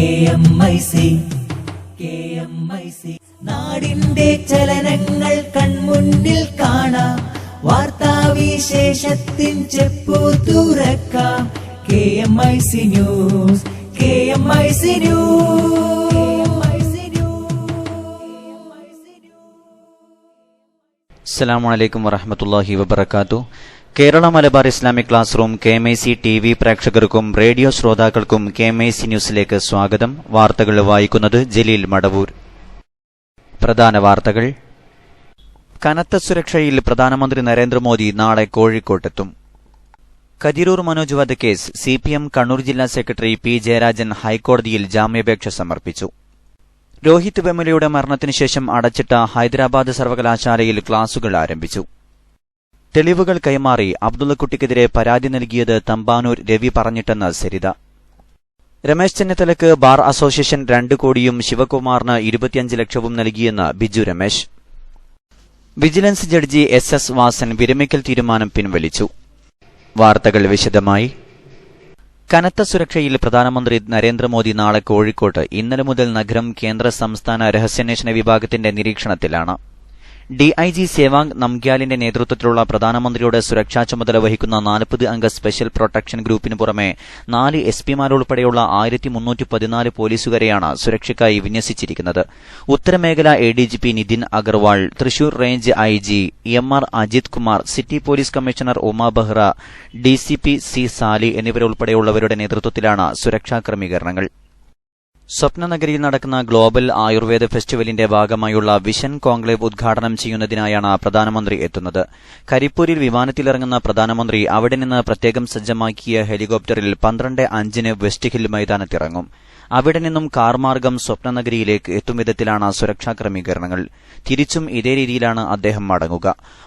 KMIC നാടിന്റെ ചലനങ്ങൾ കൺമുന്നിൽ കാണാം, വാർത്താവിശേഷത്തിൻ ചെപ്പു തുറക്കാം. KMIC news. അസ്സലാമു അലൈക്കും വറഹ്മത്തുള്ളാഹി വബറകാതുഹു. Kerala Malabar Islamic class room KMIC TV പ്രേക്ഷകർക്കും റേഡിയോ ശ്രോതാക്കൾക്കും KMIC ന്യൂസിലേക്ക് സ്വാഗതം. വാർത്തകൾ വായിക്കുന്നത് ജലീൽ മടവൂർ. പ്രധാന വാർത്തകൾ. കനത്ത സുരക്ഷയിൽ പ്രധാനമന്ത്രി നരേന്ദ്രമോദി നാളെ കോഴിക്കോട്ടെത്തും. കതിരൂർ മനോജ് വധക്കേസ് CPM കണ്ണൂർ ജില്ലാ സെക്രട്ടറി P. ജയരാജൻ ഹൈക്കോടതിയിൽ ജാമ്യാപേക്ഷ സമർപ്പിച്ചു. രോഹിത് വെമുലയുടെ മരണത്തിനുശേഷം അടച്ചിട്ട ഹൈദരാബാദ് സർവകലാശാലയിൽ ക്ലാസുകൾ ആരംഭിച്ചു. തെളിവുകൾ കൈമാറി അബ്ദുള്ളക്കുട്ടിക്കെതിരെ പരാതി നൽകിയത് തമ്പാനൂർ രവി പറഞ്ഞിട്ടെന്ന് സരിത. രമേശ് ചെന്നിത്തലയ്ക്ക് ബാർ അസോസിയേഷൻ 2 കോടിയും ശിവകുമാറിന് 25 ലക്ഷവും നൽകിയെന്ന് Biju Ramesh. Vigilance judge SS Vasan വിരമിക്കൽ തീരുമാനം പിൻവലിച്ചു. വാർത്തകൾ വിശദമായി. കനത്ത സുരക്ഷയിൽ പ്രധാനമന്ത്രി നരേന്ദ്രമോദി നാളെ കോഴിക്കോട്ട്. ഇന്നലെ മുതൽ നഗരം കേന്ദ്ര സംസ്ഥാന രഹസ്യാന്വേഷണ വിഭാഗത്തിന്റെ നിരീക്ഷണത്തിലാണ്. DIG സേവാങ് നംഗ്യാലിന്റെ നേതൃത്വത്തിലുള്ള പ്രധാനമന്ത്രിയുടെ സുരക്ഷാ ചുമതല വഹിക്കുന്ന 40 അംഗ സ്പെഷ്യൽ പ്രൊട്ടക്ഷൻ ഗ്രൂപ്പിന് പുറമെ 4 SP-മാരുൾപ്പെടെയുള്ള 1314 പോലീസുകാരെയാണ് സുരക്ഷയ്ക്കായി വിന്യസിച്ചിരിക്കുന്നത്. ഉത്തരമേഖല ADGP Nitin Agarwal, Thrissur range IG EMR Ajith Kumar, city police commissioner Uma Behra, DCP C Sali എന്നിവരുൾപ്പെടെയുള്ളവരുടെ നേതൃത്വത്തിലാണ് സുരക്ഷാ ക്രമീകരണങ്ങൾ. സ്വപ്നനഗരിയിൽ നടക്കുന്ന ഗ്ലോബൽ ആയുർവേദ ഫെസ്റ്റിവലിന്റെ ഭാഗമായുള്ള വിഷൻ കോൺക്ലേവ് ഉദ്ഘാടനം ചെയ്യുന്നതിനായാണ് പ്രധാനമന്ത്രി എത്തുന്നത്. കരിപ്പൂരിൽ വിമാനത്തിലിറങ്ങുന്ന പ്രധാനമന്ത്രി അവിടെ നിന്ന് പ്രത്യേകം സജ്ജമാക്കിയ ഹെലികോപ്റ്ററിൽ 12:05 വെസ്റ്റ് ഹിൽ മൈതാനത്തിറങ്ങും. അവിടെ നിന്നും കാർ മാർഗം സ്വപ്നനഗരിയിലേക്ക് എത്തുംവിധത്തിലാണ് സുരക്ഷാ ക്രമീകരണങ്ങൾ. തിരിച്ചും ഇതേ രീതിയിലാണ് അദ്ദേഹം മടങ്ങുക.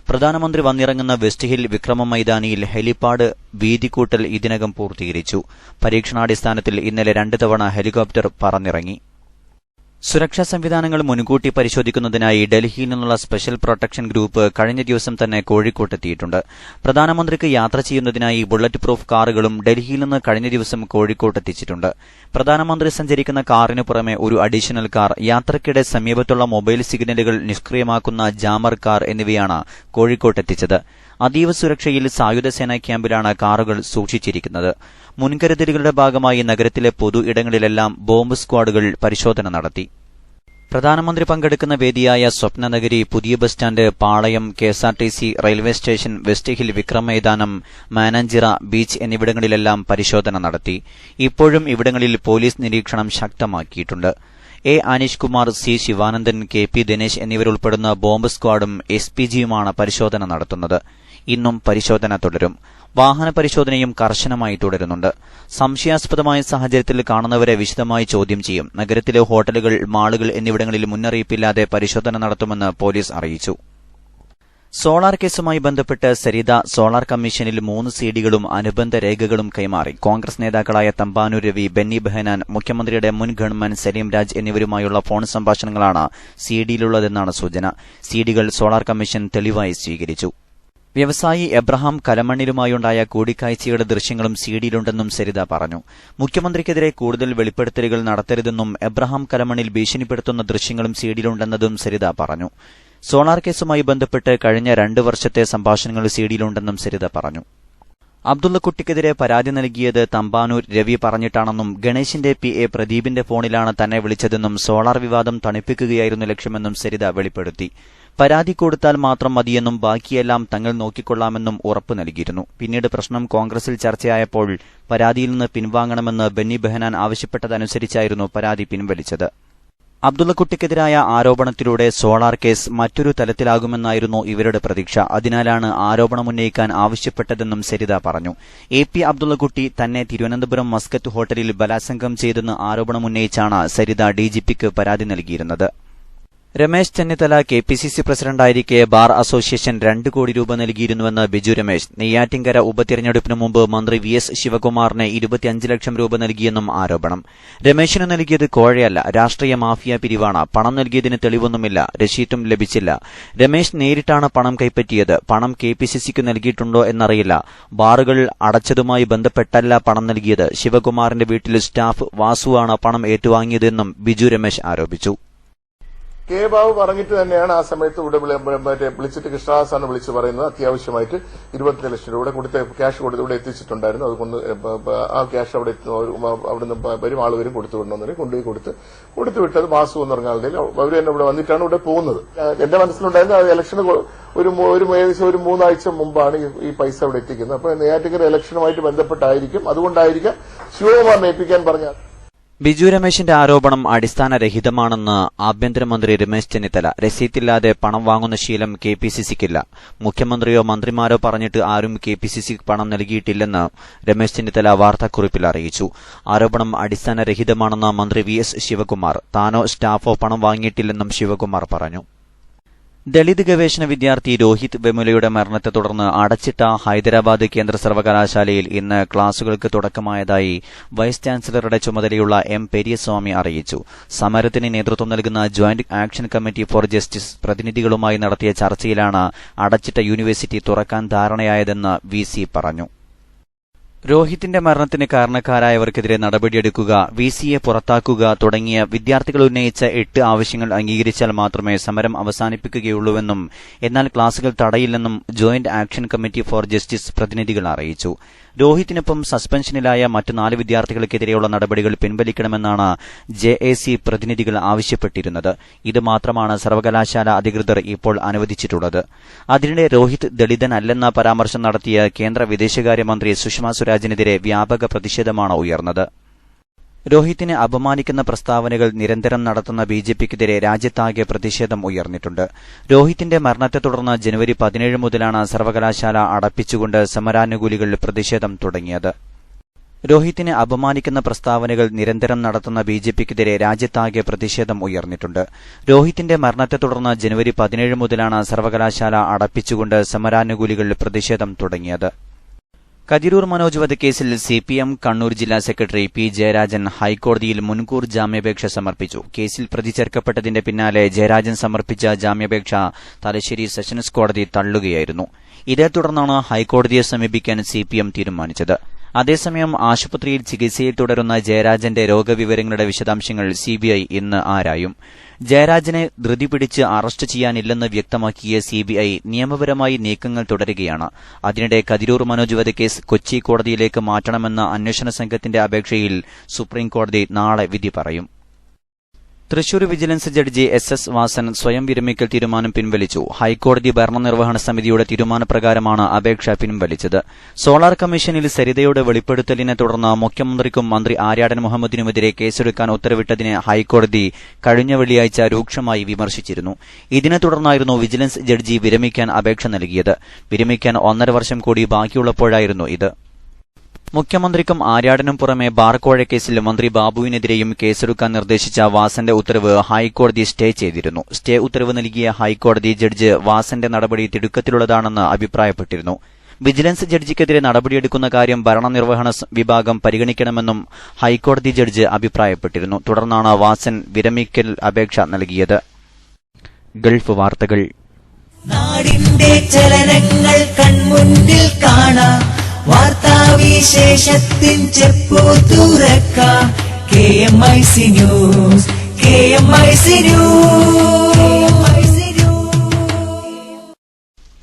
പ്രധാനമന്ത്രി വന്നിറങ്ങുന്ന വെസ്റ്റ് ഹിൽ വിക്രമ മൈതാനിയിൽ ഹെലിപാഡ് വീതികൂട്ടൽ ഇതിനകം പൂർത്തീകരിച്ചു. പരീക്ഷണാടിസ്ഥാനത്തിൽ ഇന്നലെ 2 തവണ ഹെലികോപ്റ്റർ പറന്നിറങ്ങി. സുരക്ഷാ സംവിധാനങ്ങൾ മുൻകൂട്ടി പരിശോധിക്കുന്നതിനായി ഡൽഹിയിൽ നിന്നുള്ള സ്പെഷ്യൽ പ്രൊട്ടക്ഷൻ ഗ്രൂപ്പ് കഴിഞ്ഞ ദിവസം തന്നെ കോഴിക്കോട്ടെത്തിയിട്ടുണ്ട്. പ്രധാനമന്ത്രിക്ക് യാത്ര ചെയ്യുന്നതിനായി ബുള്ളറ്റ് പ്രൂഫ് കാറുകളും ഡൽഹിയിൽ നിന്ന് കഴിഞ്ഞ ദിവസം കോഴിക്കോട്ടെത്തിച്ചിട്ടുണ്ട്. പ്രധാനമന്ത്രി സഞ്ചരിക്കുന്ന കാറിന് പുറമെ ഒരു അഡീഷണൽ കാർ, യാത്രയ്ക്കിടെ സമീപത്തുള്ള മൊബൈൽ സിഗ്നലുകൾ നിഷ്ക്രിയമാക്കുന്ന ജാമർ കാർ എന്നിവയാണ് കോഴിക്കോട്ടെത്തിച്ചത്. അതീവ സുരക്ഷയിൽ സായുധ സേനാ ക്യാമ്പിലാണ് കാറുകൾ സൂക്ഷിച്ചിരിക്കുന്നത്. മുൻകരുതലുകളുടെ ഭാഗമായി നഗരത്തിലെ പൊതു ഇടങ്ങളിലെല്ലാം ബോംബ് സ്ക്വാഡുകൾ പരിശോധന നടത്തി. പ്രധാനമന്ത്രി പങ്കെടുക്കുന്ന വേദിയായ സ്വപ്നനഗരി, പുതിയ ബസ് സ്റ്റാൻഡ്, പാളയം, KSRTC railway station, west hill Vikram മൈതാനം, മാനാഞ്ചിറ ബീച്ച് എന്നിവിടങ്ങളിലെല്ലാം പരിശോധന നടത്തി. ഇപ്പോഴും ഇവിടങ്ങളിൽ പോലീസ് നിരീക്ഷണം ശക്തമാക്കിയിട്ടുണ്ട്. A. Aneesh Kumar, C. Sivanandan, KP Dinesh എന്നിവരുൾപ്പെടുന്ന ബോംബ് സ്ക്വാഡും SPGയുമാണ് പരിശോധന നടത്തുന്നത്. ഇന്നും പരിശോധന തുടരും. വാഹന പരിശോധനയും കർശനമായി തുടരുന്നുണ്ട്. സംശയാസ്പദമായ സാഹചര്യത്തിൽ കാണുന്നവരെ വിശദമായി ചോദ്യം ചെയ്യും. നഗരത്തിലെ ഹോട്ടലുകൾ, മാളുകൾ എന്നിവിടങ്ങളിൽ മുന്നറിയിപ്പില്ലാതെ പരിശോധന നടത്തുമെന്ന് പോലീസ് അറിയിച്ചു. സോളാർ കേസുമായി ബന്ധപ്പെട്ട് സരിത സോളാർ കമ്മീഷനിൽ 3 CDകളും അനുബന്ധ രേഖകളും കൈമാറി. കോൺഗ്രസ് നേതാക്കളായ തമ്പാനൂർ രവി, ബെന്നി ബെഹനാൻ, മുഖ്യമന്ത്രിയുടെ മുൻ ഗൺമാൻ സലീം രാജ് എന്നിവരുമായുള്ള ഫോൺ സംഭാഷണങ്ങളാണ് CDയിലുള്ളതെന്നാണ് സൂചന. CDകൾ സോളാർ കമ്മീഷൻ തെളിവായി സ്വീകരിച്ചു. വ്യവസായി എബ്രഹാം കലമണ്ണിലുമായുണ്ടായ കൂടിക്കാഴ്ചയുടെ ദൃശ്യങ്ങളും CDയിലുണ്ടെന്നും സരിത പറഞ്ഞു. മുഖ്യമന്ത്രിക്കെതിരെ കൂടുതൽ വെളിപ്പെടുത്തലുകൾ നടത്തരുതെന്നും എബ്രഹാം കലമണ്ണിൽ ഭീഷണിപ്പെടുത്തുന്ന ദൃശ്യങ്ങളും CDയിലുണ്ടെന്നതും സരിത പറഞ്ഞു. സോളാർ കേസുമായി ബന്ധപ്പെട്ട് കഴിഞ്ഞ 2 വർഷത്തെ സംഭാഷണങ്ങൾ CDയിലുണ്ടെന്നും സരിത പറഞ്ഞു. അബ്ദുള്ളക്കുട്ടിക്കെതിരെ പരാതി നൽകിയത് തമ്പാനൂർ രവി പറഞ്ഞിട്ടാണെന്നും ഗണേശിന്റെ PA പ്രദീപിന്റെ ഫോണിലാണ് തന്നെ വിളിച്ചതെന്നും സോളാർ വിവാദം തണുപ്പിക്കുകയായിരുന്നു ലക്ഷ്യമെന്നും സരിത വെളിപ്പെടുത്തി. പരാതി കൊടുത്താൽ മാത്രം മതിയെന്നും ബാക്കിയെല്ലാം തങ്ങൾ നോക്കിക്കൊള്ളാമെന്നും ഉറപ്പ് നൽകിയിരുന്നു. പിന്നീട് പ്രശ്നം കോൺഗ്രസിൽ ചർച്ചയായപ്പോൾ പരാതിയിൽ നിന്ന് പിൻവാങ്ങണമെന്ന് ബെന്നി ബെഹനാൻ ആവശ്യപ്പെട്ടതനുസരിച്ചായിരുന്നു പരാതി പിൻവലിച്ചത്. അബ്ദുള്ളക്കുട്ടിക്കെതിരായ ആരോപണത്തിലൂടെ സോളാർ കേസ് മറ്റൊരു തലത്തിലാകുമെന്നായിരുന്നു ഇവരുടെ പ്രതീക്ഷ. അതിനാലാണ് ആരോപണമുന്നയിക്കാൻ ആവശ്യപ്പെട്ടതെന്നും സരിത പറഞ്ഞു. AP അബ്ദുള്ളക്കുട്ടി തന്നെ തിരുവനന്തപുരം മസ്കറ്റ് ഹോട്ടലിൽ ബലാത്സംഗം ചെയ്തെന്ന് ആരോപണമുന്നയിച്ചാണ് സരിത DGPക്ക് പരാതി നൽകിയിരുന്നത്. രമേശ് ചെന്നിത്തല KPCC പ്രസിഡന്റായിരിക്കെ ബാർ അസോസിയേഷൻ 2 കോടി രൂപ നൽകിയിരുന്നുവെന്ന് ബിജു രമേശ്. നെയ്യാറ്റിൻകര ഉപതെരഞ്ഞെടുപ്പിന് മുമ്പ് മന്ത്രി VS ശിവകുമാറിന് 25 ലക്ഷം രൂപ നൽകിയെന്നും ആരോപണം. രമേശിന് നൽകിയത് കോഴയല്ല, രാഷ്ട്രീയ മാഫിയ പിരിവാണ്. പണം നൽകിയതിന് തെളിവൊന്നുമില്ല, രശീറ്റും ലഭിച്ചില്ല. രമേശ് നേരിട്ടാണ് പണം കൈപ്പറ്റിയത്. പണം KPCCക്ക് നൽകിയിട്ടുണ്ടോ എന്നറിയില്ല. ബാറുകൾ അടച്ചതുമായി ബന്ധപ്പെട്ടല്ല പണം നൽകിയത്. ശിവകുമാറിന്റെ വീട്ടിൽ സ്റ്റാഫ് വാസുവാണ് പണം ഏറ്റുവാങ്ങിയതെന്നും ബിജു രമേശ് ആരോപിച്ചു. കെ ബാബു പറഞ്ഞിട്ട് തന്നെയാണ് ആ സമയത്ത് ഇവിടെ വിളിച്ചിട്ട് കൃഷ്ണദാസാണ് വിളിച്ച് പറയുന്നത് അത്യാവശ്യമായിട്ട് 25 ലക്ഷം രൂപ ക്യാഷ് കൊടുത്ത് ഇവിടെ എത്തിച്ചിട്ടുണ്ടായിരുന്നു. അതുകൊണ്ട് ആ ക്യാഷ് അവിടുന്ന് വരും ആളുവരും കൊടുത്തു വിടണമെന്ന് കൊണ്ടുപോയി കൊടുത്തു വിട്ടത് മാസു എന്ന് പറഞ്ഞ ആളുടെ അവർ തന്നെ ഇവിടെ വന്നിട്ടാണ് ഇവിടെ പോകുന്നത്. എന്റെ മനസ്സിലുണ്ടായിരുന്നത് ഇലക്ഷന് ഏകദേശം ഒരു 3 ആഴ്ച മുമ്പാണ് ഈ പൈസ ഇവിടെ എത്തിക്കുന്നത്. അപ്പൊ നെയ്യാറ്റിൻകര ഇലക്ഷനുമായിട്ട് ബന്ധപ്പെട്ടായിരിക്കും, അതുകൊണ്ടായിരിക്കാം ശിവകുമാറിനെ ഏൽപ്പിക്കാൻ പറഞ്ഞത്. ബിജു രമേശിന്റെ ആരോപണം അടിസ്ഥാനരഹിതമാണെന്ന് ആഭ്യന്തരമന്ത്രി രമേശ് ചെന്നിത്തല. രസീത്തില്ലാതെ പണം വാങ്ങുന്ന ശീലം KPCCക്കില്ല. മുഖ്യമന്ത്രിയോ മന്ത്രിമാരോ പറഞ്ഞിട്ട് ആരും KPCCക്ക് പണം നൽകിയിട്ടില്ലെന്ന് രമേശ് ചെന്നിത്തല വാർത്താക്കുറിപ്പിൽ അറിയിച്ചു. ആരോപണം അടിസ്ഥാനരഹിതമാണെന്ന് മന്ത്രി VS ശിവകുമാർ. താനോ സ്റ്റാഫോ പണം വാങ്ങിയിട്ടില്ലെന്നും ശിവകുമാർ പറഞ്ഞു. ദളിത് ഗവേഷണ വിദ്യാർത്ഥി രോഹിത് വെമുലയുടെ മരണത്തെ തുടർന്ന് അടച്ചിട്ട ഹൈദരാബാദ് കേന്ദ്ര സർവകലാശാലയിൽ ഇന്ന് ക്ലാസുകൾക്ക് തുടക്കമായതായി വൈസ് ചാൻസലറുടെ ചുമതലയുള്ള M. പെരിയസ്വാമി അറിയിച്ചു. സമരത്തിന് നേതൃത്വം നൽകുന്ന joint action committee for justice പ്രതിനിധികളുമായി നടത്തിയ ചർച്ചയിലാണ് അടച്ചിട്ട യൂണിവേഴ്സിറ്റി തുറക്കാൻ ധാരണയായതെന്ന് VC പറഞ്ഞു. രോഹിത്തിന്റെ മരണത്തിന് കാരണക്കാരായവർക്കെതിരെ നടപടിയെടുക്കുക, VCയെ പുറത്താക്കുക തുടങ്ങിയ വിദ്യാർത്ഥികൾ ഉന്നയിച്ച 8 ആവശ്യങ്ങൾ അംഗീകരിച്ചാൽ മാത്രമേ സമരം അവസാനിപ്പിക്കുകയുള്ളൂവെന്നും എന്നാൽ ക്ലാസുകൾ തടയില്ലെന്നും joint action committee for justice പ്രതിനിധികൾ അറിയിച്ചു. രോഹിത്തിനൊപ്പം സസ്പെൻഷനിലായ മറ്റ് 4 വിദ്യാർത്ഥികൾക്കെതിരെയുള്ള നടപടികൾ പിൻവലിക്കണമെന്നാണ് JAC പ്രതിനിധികൾ ആവശ്യപ്പെട്ടിരുന്നത്. ഇത് മാത്രമാണ് സർവകലാശാല അധികൃതർ ഇപ്പോൾ അനുവദിച്ചിട്ടുള്ളത്. അതിനിടെ രോഹിത് ദളിതനല്ലെന്ന പരാമർശം നടത്തിയ കേന്ദ്ര വിദേശകാര്യമന്ത്രി സുഷമ സ്വരാജിനെതിരെ വ്യാപക പ്രതിഷേധമാണ് ഉയർന്നത്. രോഹിത്തിനെ അപമാനിക്കുന്ന പ്രസ്താവനകൾ നിരന്തരം നടത്തുന്ന BJPക്കെതിരെ രാജ്യത്താകെ പ്രതിഷേധം ഉയർന്നിട്ടുണ്ട്. രോഹിത്തിന്റെ മരണത്തെ തുടർന്ന് ജനുവരി 17 മുതലാണ് സർവകലാശാല അടപ്പിച്ചുകൊണ്ട് സമരാനുകൂലികൾ പ്രതിഷേധം തുടങ്ങിയത്. രോഹിത്തിനെ അപമാനിക്കുന്ന പ്രസ്താവനകൾ നിരന്തരം നടത്തുന്ന BJPക്കെതിരെ രാജ്യത്താകെ പ്രതിഷേധം ഉയർന്നിട്ടുണ്ട്. രോഹിത്തിന്റെ മരണത്തെ തുടർന്ന് ജനുവരി 17 മുതലാണ് സർവകലാശാല അടപ്പിച്ചുകൊണ്ട് സമരാനുകൂലികൾ പ്രതിഷേധം തുടങ്ങിയത്. കതിരൂർ മനോജ് വധക്കേസിൽ CPM കണ്ണൂർ ജില്ലാ സെക്രട്ടറി P. ജയരാജൻ ഹൈക്കോടതിയിൽ മുൻകൂർ ജാമ്യാപേക്ഷ സമർപ്പിച്ചു. കേസിൽ പ്രതി ചേർക്കപ്പെട്ടതിന്റെ പിന്നാലെ ജയരാജൻ സമർപ്പിച്ച ജാമ്യാപേക്ഷ തലശ്ശേരി സെഷൻസ് കോടതി തള്ളുകയായിരുന്നു. ഇതേ തുടർന്നാണ് ഹൈക്കോടതിയെ സമീപിക്കാൻ CPM തീരുമാനിച്ചത്. അതേസമയം ആശുപത്രിയിൽ ചികിത്സയിൽ തുടരുന്ന ജയരാജന്റെ രോഗവിവരങ്ങളുടെ വിശദാംശങ്ങൾ CBI ഇന്ന് ആരായും. ജയരാജനെ ധൃതി പിടിച്ച് അറസ്റ്റ് ചെയ്യാനില്ലെന്ന് വ്യക്തമാക്കിയ CBI നിയമപരമായി നീക്കങ്ങൾ തുടരുകയാണ്. അതിനിടെ കതിരൂർ മനോജ് വധക്കേസ് കൊച്ചി കോടതിയിലേക്ക് മാറ്റണമെന്ന അന്വേഷണ സംഘത്തിന്റെ അപേക്ഷയിൽ സുപ്രീംകോടതി നാളെ വിധി പറയും. Thrissur vigilance judge SS Vasan സ്വയം വിരമിക്കൽ തീരുമാനം പിൻവലിച്ചു. ഹൈക്കോടതി ഭരണനിർവഹണ സമിതിയുടെ തീരുമാനപ്രകാരമാണ് അപേക്ഷ പിൻവലിച്ചത്. സോളാർ കമ്മീഷനിൽ സരിതയുടെ വെളിപ്പെടുത്തലിനെ തുടർന്ന് മുഖ്യമന്ത്രിക്കും മന്ത്രി ആര്യാടൻ മുഹമ്മദിനുമെതിരെ കേസെടുക്കാൻ ഉത്തരവിട്ടതിനെ ഹൈക്കോടതി കഴിഞ്ഞ വെള്ളിയാഴ്ച രൂക്ഷമായി വിമർശിച്ചിരുന്നു. ഇതിനെ തുടർന്നായിരുന്നു വിജിലൻസ് ജഡ്ജി വിരമിക്കാൻ അപേക്ഷ നൽകിയത്. വിരമിക്കാൻ 1.5 വർഷം കൂടി ബാക്കിയുള്ളപ്പോഴായിരുന്നു ഇത്. മുഖ്യമന്ത്രിക്കും ആര്യാടനും പുറമെ ബാർക്കോഴക്കേസിൽ മന്ത്രി ബാബുവിനെതിരെയും കേസെടുക്കാൻ നിർദ്ദേശിച്ച വാസന്റെ ഉത്തരവ് ഹൈക്കോടതി സ്റ്റേ ചെയ്തിരുന്നു. സ്റ്റേ ഉത്തരവ് നൽകിയ ഹൈക്കോടതി ജഡ്ജ് വാസന്റെ നടപടി തിടുക്കത്തിലുള്ളതാണെന്ന് അഭിപ്രായപ്പെട്ടിരുന്നു. വിജിലൻസ് ജഡ്ജിക്കെതിരെ നടപടിയെടുക്കുന്ന കാര്യം ഭരണനിർവഹണ വിഭാഗം പരിഗണിക്കണമെന്നും ഹൈക്കോടതി ജഡ്ജ് അഭിപ്രായപ്പെട്ടിരുന്നു. തുടർന്നാണ് വാസൻ വിരമിക്കൽ അപേക്ഷ നൽകിയത്. ഗൾഫ് വാർത്തകൾ. നാടിന്റെ ചലനങ്ങൾ കൺമുന്നിൽ കാണാം, വാർത്താവിശേഷത്തിൻ ചെപ്പു തുറക്കാം. KMIC news, KMIC news.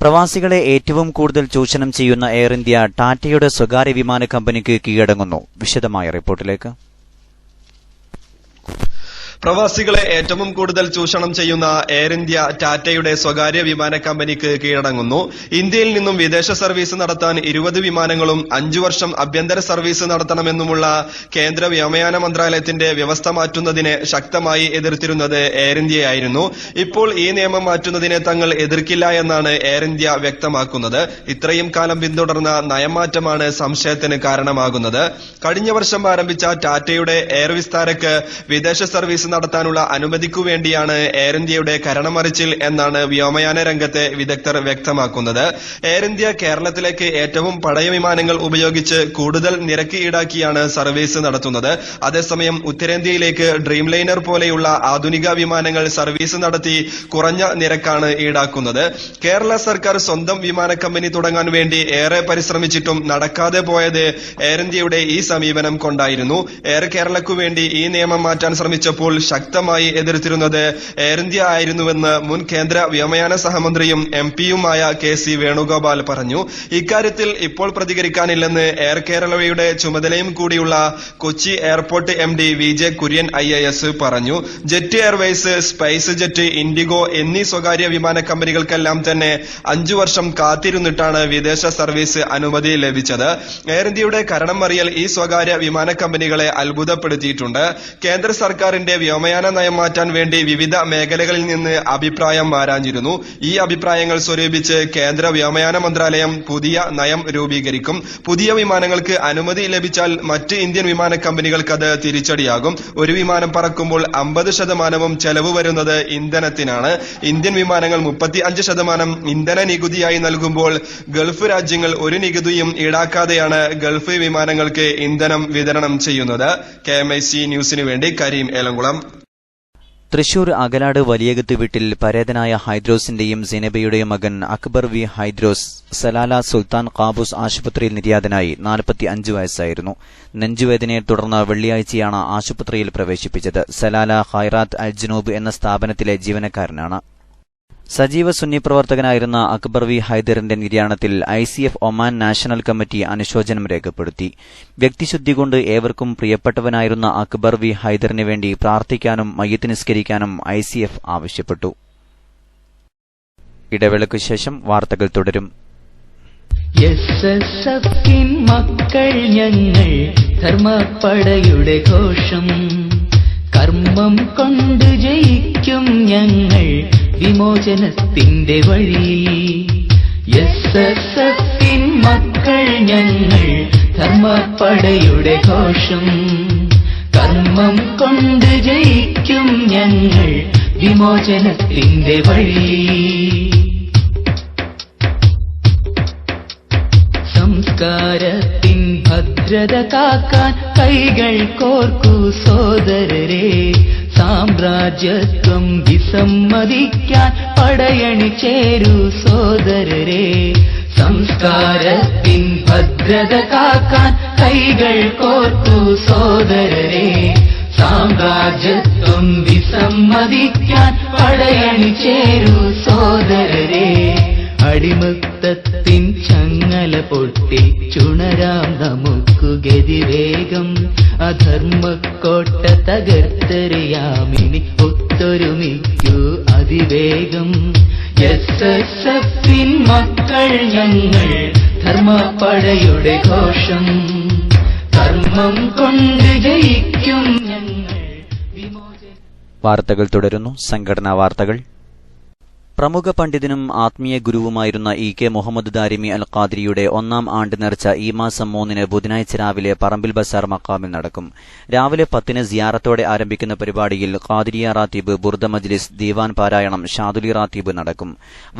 പ്രവാസികളെ ഏറ്റവും കൂടുതൽ ചൂഷണം ചെയ്യുന്ന എയർ ഇന്ത്യ ടാറ്റയുടെ സ്വകാര്യ വിമാന കമ്പനിക്ക് കീഴടങ്ങുന്നു. വിശദമായ റിപ്പോർട്ടിലേക്ക്. പ്രവാസികളെ ഏറ്റവും കൂടുതൽ ചൂഷണം ചെയ്യുന്ന എയർ ഇന്ത്യ ടാറ്റയുടെ സ്വകാര്യ വിമാന കമ്പനിക്ക് കീഴടങ്ങുന്നു. ഇന്ത്യയിൽ നിന്നും വിദേശ സർവീസ് നടത്താൻ 20 വിമാനങ്ങളും 5 വർഷം ആഭ്യന്തര സർവീസ് നടത്തണമെന്നുമുള്ള കേന്ദ്ര വ്യോമയാന മന്ത്രാലയത്തിന്റെ വ്യവസ്ഥ മാറ്റുന്നതിനെ ശക്തമായി എതിർത്തിരുന്നത് എയർ ഇന്ത്യയായിരുന്നു. ഇപ്പോൾ ഈ നിയമം മാറ്റുന്നതിനെ തങ്ങൾ എതിർക്കില്ല എന്നാണ് എയർ ഇന്ത്യ വ്യക്തമാക്കുന്നത്. ഇത്രയും കാലം പിന്തുടർന്ന നയമാറ്റമാണ് സംശയത്തിന് കാരണമാകുന്നത്. കഴിഞ്ഞ വർഷം ആരംഭിച്ച ടാറ്റയുടെ എയർ വിസ്താരക്ക് വിദേശ സർവീസ് നടത്താനുള്ള അനുമതിക്കു വേണ്ടിയാണ് എയർ ഇന്ത്യയുടെ കരണമറിച്ചിൽ എന്നാണ് വ്യോമയാന രംഗത്തെ വിദഗ്ധർ വ്യക്തമാക്കുന്നത്. എയർ ഇന്ത്യ കേരളത്തിലേക്ക് ഏറ്റവും പഴയ വിമാനങ്ങൾ ഉപയോഗിച്ച് കൂടുതൽ നിരക്ക് ഈടാക്കിയാണ് സർവീസ് നടത്തുന്നത്. അതേസമയം ഉത്തരേന്ത്യയിലേക്ക് ഡ്രീം ലൈനർ പോലെയുള്ള ആധുനിക വിമാനങ്ങൾ സർവീസ് നടത്തി കുറഞ്ഞ നിരക്കാണ് ഈടാക്കുന്നത്. കേരള സർക്കാർ സ്വന്തം വിമാന കമ്പനി തുടങ്ങാൻ വേണ്ടി ഏറെ പരിശ്രമിച്ചിട്ടും നടക്കാതെ പോയത് എയർ ഇന്ത്യയുടെ ഈ സമീപനം കൊണ്ടായിരുന്നു. എയർ കേരളക്കു വേണ്ടി ഈ നിയമം മാറ്റാൻ ശ്രമിച്ചപ്പോൾ ശക്തമായി എതിർത്തിരുന്നത് എയർ ഇന്ത്യ ആയിരുന്നുവെന്ന് മുൻ കേന്ദ്ര വ്യോമയാന സഹമന്ത്രിയും MP-യുമായ KC വേണുഗോപാൽ പറഞ്ഞു. ഇക്കാര്യത്തിൽ ഇപ്പോൾ പ്രതികരിക്കാനില്ലെന്ന് എയർ കേരളയുടെ ചുമതലയും കൂടിയുള്ള Kochi airport MD VJ Kurian IAS പറഞ്ഞു. Jet Airways, spice jet, IndiGo എന്നീ സ്വകാര്യ വിമാന കമ്പനികൾക്കെല്ലാം തന്നെ 5 വർഷം കാത്തിരുന്നിട്ടാണ് വിദേശ സർവീസ് അനുമതി ലഭിച്ചത്. എയർ ഇന്ത്യയുടെ കരണം അറിയൽ ഈ സ്വകാര്യ വിമാന കമ്പനികളെ അത്ഭുതപ്പെടുത്തിയിട്ടുണ്ട്. കേന്ദ്ര സർക്കാരിന്റെ വ്യോമയാന നയം മാറ്റാൻ വേണ്ടി വിവിധ മേഖലകളിൽ നിന്ന് അഭിപ്രായം ആരാഞ്ഞിരുന്നു. ഈ അഭിപ്രായങ്ങൾ സ്വരൂപിച്ച് കേന്ദ്ര വ്യോമയാന മന്ത്രാലയം പുതിയ നയം രൂപീകരിക്കും. പുതിയ വിമാനങ്ങൾക്ക് അനുമതി ലഭിച്ചാൽ മറ്റ് ഇന്ത്യൻ വിമാന കമ്പനികൾക്കത് തിരിച്ചടിയാകും. ഒരു വിമാനം പറക്കുമ്പോൾ 50% ചെലവ് വരുന്നത് ഇന്ധനത്തിനാണ്. ഇന്ത്യൻ വിമാനങ്ങൾ 35% ഇന്ധന നികുതിയായി നൽകുമ്പോൾ ഗൾഫ് രാജ്യങ്ങൾ ഒരു നികുതിയും ഈടാക്കാതെയാണ് ഗൾഫ് വിമാനങ്ങൾക്ക് ഇന്ധനം വിതരണം ചെയ്യുന്നത്. KMIC ന്യൂസിനു വേണ്ടി കരീം ഏലംകുളം. തൃശൂർ അകലാട് വലിയകത്ത് വീട്ടിൽ പരേതനായ ഹൈദ്രോസിന്റെയും സൈനബയുടെയും മകൻ Akbar V Hydros Salalah Sultan Qaboos ആശുപത്രിയിൽ നിര്യാതനായി. 45 വയസ്സായിരുന്നു. നെഞ്ചുവേദനയെ തുടർന്ന് വെള്ളിയാഴ്ചയാണ് ആശുപത്രിയിൽ പ്രവേശിപ്പിച്ചത്. സലാല ഖൈറാത്ത് അൽ ജുനൂബ് എന്ന സ്ഥാപനത്തിലെ ജീവനക്കാരനാണ്. സജീവ സുന്നി പ്രവർത്തകനായിരുന്ന അക്ബർ വി ഹൈദറിന്റെ നിര്യാണത്തിൽ ICF ഒമാൻ നാഷണൽ കമ്മിറ്റി അനുശോചനം രേഖപ്പെടുത്തി. വ്യക്തിശുദ്ധി കൊണ്ട് ഏവർക്കും പ്രിയപ്പെട്ടവനായിരുന്ന അക്ബർ വി ഹൈദറിന് വേണ്ടി പ്രാർത്ഥിക്കാനും മയ്യിത്ത് നിസ്കരിക്കാനും ICF ആവശ്യപ്പെട്ടു. ഇടവേളയ്ക്കു ശേഷം വാർത്തകൾ തുടരും. മക്കൾ ഞങ്ങൾ ധർമ്മപ്പടയുടെ ഘോഷം, കർമ്മം കൊണ്ട് ജയിക്കും ഞങ്ങൾ വിമോചനത്തിന്റെ വഴി. മക്കൾ ഞങ്ങൾ ധർമ്മപ്പടയുടെ ഘോഷം, കർമ്മം കൊണ്ട് ജയിക്കും ഞങ്ങൾ വിമോചനത്തിന്റെ വഴി. സംസ്കാരത്തിൻ ഭദ്രത കാക്കാൻ കൈകൾ കോർക്കൂ സോദരരെ, സാമ്രാജ്യത്വം വിസമ്മതിക്കാൻ പടയണി ചേരൂ സോദരരെ. സംസ്കാരത്തിൻ ഭദ്രത കാക്കാൻ കൈകൾ കോർക്കൂ സോദരരെ, സാമ്രാജ്യത്വം വിസമ്മതിക്കാൻ പടയണി ചേരൂ സോദരരെ. അടിമത്തത്തിൻ ചങ്ങല പൊട്ടി ചുണരാം നമുക്കു ഗതിവേഗം, അധർമ്മക്കോട്ട തകർത്തെറിയാമിനി ഒത്തൊരുമിക്കൂ അതിവേഗം. മക്കൾ ഞങ്ങൾ ധർമ്മപ്പടയുടെ ഘോഷം, കർമ്മം കൊണ്ട് ജയിക്കും ഞങ്ങൾ വിമോചനം. വാർത്തകൾ തുടരുന്നു. സംഘടനാ വാർത്തകൾ. പ്രമുഖ പണ്ഡിതനും ആത്മീയ ഗുരുവുമായിരുന്ന EK മുഹമ്മദ് ദാരിമി അൽ ഖാദിരിയുടെ 1ാം ആണ്ട് നേർച്ച ഈ മാസം 3 ബുധനാഴ്ച രാവിലെ പറമ്പിൽ ബസാർ മഖാമിൽ നടക്കും. രാവിലെ 10 സിയാറത്തോടെ ആരംഭിക്കുന്ന പരിപാടിയിൽ ഖാദിരിയ റാത്തീബ്, ബുർദ മജ്ലിസ്, ദീവാൻ പാരായണം, ഷാദുലി റാത്തീബ് നടക്കും.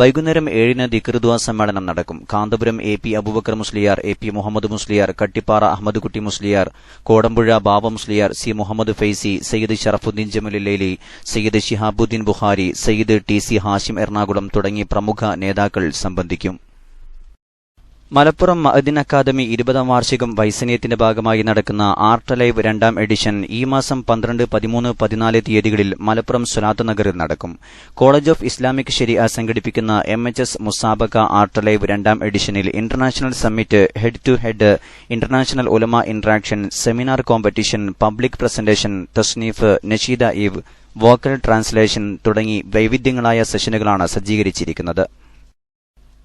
വൈകുന്നേരം 7 ദിക്ർ ദുആ സമ്മേളനം നടക്കും. കാന്തപുരം AP അബൂബക്കർ മുസ്ലിയാർ, AP മുഹമ്മദ് മുസ്ലിയാർ, കട്ടിപ്പാറ അഹമ്മദ് കുട്ടി മുസ്ലിയാർ, കോടമ്പുഴ ബാബ മുസ്ലിയാർ, C മുഹമ്മദ് ഫൈസി, സയ്യിദ് ഷറഫുദ്ദീൻ ജമലുല്ലൈലി, സയ്യിദ് ശിഹാബുദ്ദീൻ ബുഖാരി, സയ്യിദ് TC ഹാഷിം എറണാകുളം തുടങ്ങി പ്രമുഖ നേതാക്കൾ സംബന്ധിക്കും. മലപ്പുറം മഅദിൻ അക്കാദമി 20ാം വാർഷികം വൈസനീയത്തിന്റെ ഭാഗമായി നടക്കുന്ന ആർട്ട് ലൈവ് 2ാം എഡിഷൻ ഈ മാസം 12, 13, 14 തീയതികളിൽ മലപ്പുറം സ്വലാത്ത് നഗറിൽ നടക്കും. കോളേജ് ഓഫ് ഇസ്ലാമിക് ശരിയ സംഘടിപ്പിക്കുന്ന MHS മുസാബക ആർട്ട് ലൈവ് 2ാം എഡിഷനിൽ international summit, head to head, international ഉലമ interaction, seminar competition, public presentation, തസ്നീഫ്, നഷീദ ഈവ്, വോക്കൽ ട്രാൻസ്ലേഷൻ തുടങ്ങി വൈവിധ്യങ്ങളായ സെഷനുകളാണ് സജ്ജീകരിച്ചിരിക്കുന്നത്.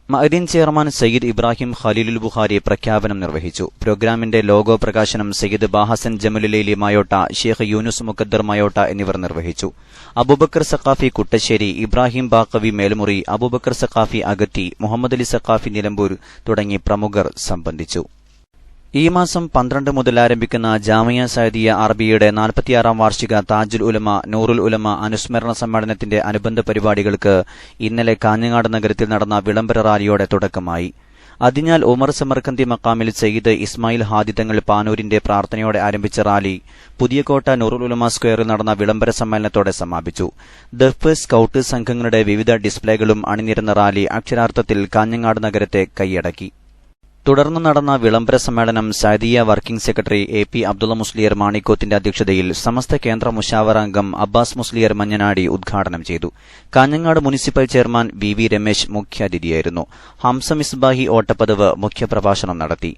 മഅദിൻ ചെയർമാൻ സയ്യിദ് ഇബ്രാഹിം ഖലീലുൽ ബുഖാരി പ്രഖ്യാപനം നിർവഹിച്ചു. പ്രോഗ്രാമിന്റെ ലോഗോ പ്രകാശനം സയ്യിദ് ബാഹസൻ ജമലുലൈലി മായോട്ട, ഷേഖ് യൂനുസ് മുഖദ്ദർ മായോട്ട എന്നിവർ നിർവഹിച്ചു. അബൂബക്കർ സഖാഫി കുട്ടശ്ശേരി, ഇബ്രാഹിം ബാഖവി മേൽമുറി, അബൂബക്കർ സഖാഫി അഗത്തി, മുഹമ്മദ് അലി സഖാഫി നിലമ്പൂർ തുടങ്ങി പ്രമുഖർ സംബന്ധിച്ചു. ഈ മാസം 12 മുതൽ ആരംഭിക്കുന്ന ജാമിയ സഅദിയ അറബിയുടെ 46-ാം വാർഷിക താജുൽ ഉലമ നൂറുൽ ഉലമ അനുസ്മരണ സമ്മേളനത്തിന്റെ അനുബന്ധ പരിപാടികൾക്ക് ഇന്നലെ കാഞ്ഞങ്ങാട് നഗരത്തിൽ നടന്ന വിളംബര റാലിയോടെ തുടക്കമായി. അതിഞ്ഞാൽ ഉമർ സമർക്കന്തി മക്കാമിൽ സയ്യിദ് ഇസ്മായിൽ ഹാദി തങ്ങൾ പാനൂരിന്റെ പ്രാർത്ഥനയോടെ ആരംഭിച്ച റാലി പുതിയകോട്ട നൂറുൽ ഉലമ സ്ക്വയറിൽ നടന്ന വിളംബര സമ്മേളനത്തോടെ സമാപിച്ചു. ദഫ്, സ്കൌട്ട് സംഘങ്ങളുടെ വിവിധ ഡിസ്പ്ലേകളും അണിനിരന്ന റാലി അക്ഷരാർത്ഥത്തിൽ കാഞ്ഞങ്ങാട് നഗരത്തെ കൈയടക്കി. തുടർന്ന് നടന്ന വിളംബര സമ്മേളനം Saadiya working secretary AP Abdullah Musliyar മാണിക്കോത്തിന്റെ അധ്യക്ഷതയിൽ സമസ്ത കേന്ദ്ര മുശാവറ അംഗം അബ്ബാസ് മുസ്ലിയർ മഞ്ഞനാടി ഉദ്ഘാടനം ചെയ്തു. Kanhangad municipal chairman VV Ramesh മുഖ്യാതിഥിയായിരുന്നു. ഹംസ മിസ്ബാഹി ഓട്ടപ്പദവ് മുഖ്യപ്രഭാഷണം നടത്തി.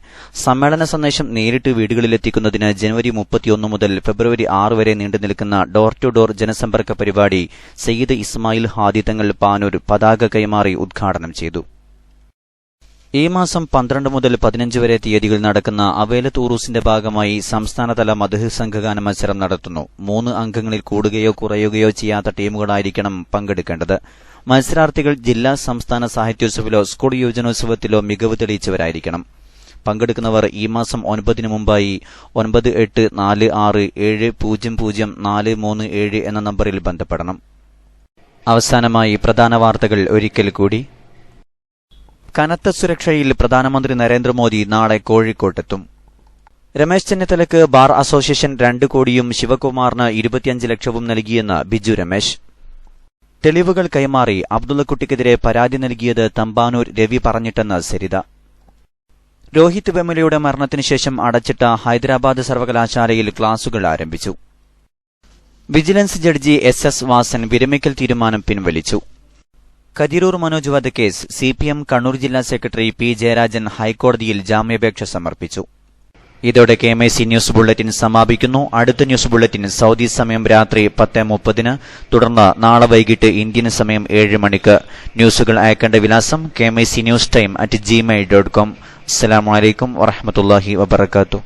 സമ്മേളന സന്ദേശം നേരിട്ട് വീടുകളിലെത്തിക്കുന്നതിന് ജനുവരി 31 മുതൽ ഫെബ്രുവരി 6 വരെ നീണ്ടുനിൽക്കുന്ന ഡോർ ടു ഡോർ ജനസമ്പർക്ക പരിപാടി സയ്യിദ് ഇസ്മായിൽ ഹാദി തങ്ങൾ പാനൂർ പതാക കൈമാറി ഉദ്ഘാടനം ചെയ്തു. ഈ മാസം 12 മുതൽ 15 വരെ തീയതികളിൽ നടക്കുന്ന അവേലത്ത് ഉറൂസിന്റെ ഭാഗമായി സംസ്ഥാനതല മദ്ഹ് സംഘഗാന മത്സരം നടത്തുന്നു. 3 അംഗങ്ങളിൽ കൂടുകയോ കുറയുകയോ ചെയ്യാത്ത ടീമുകളായിരിക്കണം പങ്കെടുക്കേണ്ടത്. മത്സരാർത്ഥികൾ ജില്ലാ സംസ്ഥാന സാഹിത്യോത്സവത്തിലോ സ്കൂൾ യുവജനോത്സവത്തിലോ മികവ് തെളിയിച്ചവരായിരിക്കണം. പങ്കെടുക്കുന്നവർ ഈ മാസം 9 മുമ്പായി 9846700437 എന്ന നമ്പറിൽ ബന്ധപ്പെടണം. അവസാനമായി പ്രധാന വാർത്തകൾ ഒരിക്കൽ കൂടി. കനത്ത സുരക്ഷയിൽ പ്രധാനമന്ത്രി നരേന്ദ്രമോദി നാളെ കോഴിക്കോട്ടെത്തും. രമേശ് ചെന്നിത്തലയ്ക്ക് ബാർ അസോസിയേഷൻ 2 കോടിയും ശിവകുമാറിന് 25 ലക്ഷവും നൽകിയെന്ന് ബിജു രമേശ്. തെളിവുകൾ കൈമാറി അബ്ദുള്ളക്കുട്ടിക്കെതിരെ പരാതി നൽകിയത് തമ്പാനൂർ രവി പറഞ്ഞിട്ടെന്ന് സരിത. രോഹിത് വെമുലയുടെ മരണത്തിനുശേഷം അടച്ചിട്ട ഹൈദരാബാദ് സർവകലാശാലയിൽ ക്ലാസുകൾ ആരംഭിച്ചു. വിജിലൻസ് ജഡ്ജി SS വാസൻ വിരമിക്കൽ തീരുമാനം പിൻവലിച്ചു. കതിരൂർ മനോജ് വധക്കേസ് CPM കണ്ണൂർ ജില്ലാ സെക്രട്ടറി P ജയരാജൻ ഹൈക്കോടതിയിൽ ജാമ്യാപേക്ഷ സമർപ്പിച്ചു. ഇതോടെ KMIC ന്യൂസ് ബുള്ളറ്റിൻ സമാപിക്കുന്നു. അടുത്ത ന്യൂസ് ബുള്ളറ്റിൻ സൗദി സമയം രാത്രി 10:30, തുടർന്ന് നാളെ വൈകിട്ട് ഇന്ത്യൻ സമയം 7 മണിക്ക്. ന്യൂസുകൾ അയക്കേണ്ട വിലാസം KMIC News Time @gmail.com. അസ്സലാമു അലൈക്കും വറഹ്മത്തുള്ളാഹി വബറകാതുഹു.